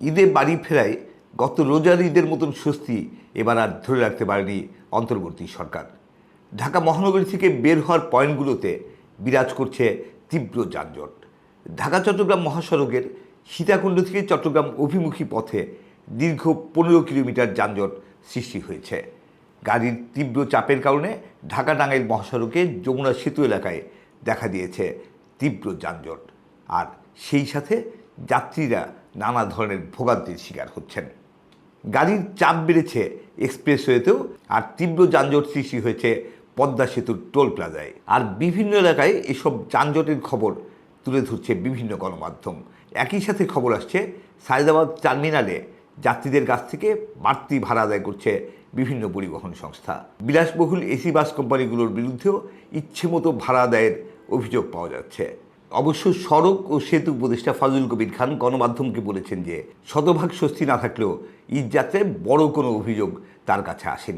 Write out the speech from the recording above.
ঈদে বাড়ি ফেরায় গত রোজার ঈদের মতন স্বস্তি এবার আর ধরে রাখতে পারেনি অন্তর্বর্তী সরকার। ঢাকা মহানগরী থেকে বের হওয়ার পয়েন্টগুলোতে বিরাজ করছে তীব্র যানজট। ঢাকা চট্টগ্রাম মহাসড়কের সীতাকুণ্ড থেকে চট্টগ্রাম অভিমুখী পথে দীর্ঘ 15 কিলোমিটার যানজট সৃষ্টি হয়েছে। গাড়ির তীব্র চাপের কারণে ঢাকা টাঙ্গাইল মহাসড়কে যমুনা সেতু এলাকায় দেখা দিয়েছে তীব্র যানজট, আর সেই সাথে যাত্রীরা নানা ধরনের ভোগান্তির শিকার হচ্ছেন। গাড়ির চাপ বেড়েছে এক্সপ্রেসওয়েতেও, আর তীব্র যানজট সৃষ্টি হয়েছে পদ্মা সেতুর টোল প্লাজায়। আর বিভিন্ন এলাকায় এসব যানজটের খবর তুলে ধরছে বিভিন্ন গণমাধ্যম। একই সাথে খবর আসছে সায়েদাবাদ টার্মিনালে যাত্রীদের কাছ থেকে বাড়তি ভাড়া আদায় করছে বিভিন্ন পরিবহন সংস্থা। বিলাসবহুল এসি বাস কোম্পানিগুলোর বিরুদ্ধেও ইচ্ছেমতো ভাড়া আদায়ের অভিযোগ পাওয়া যাচ্ছে। অবশ্য সড়ক ও সেতু উপদেষ্টা ফাজুল কবির খান গণমাধ্যমকে বলেছেন যে শতভাগ স্বস্তি না থাকলেও ঈদ যাত্রায় বড় কোনো অভিযোগ তার কাছে আসেনি।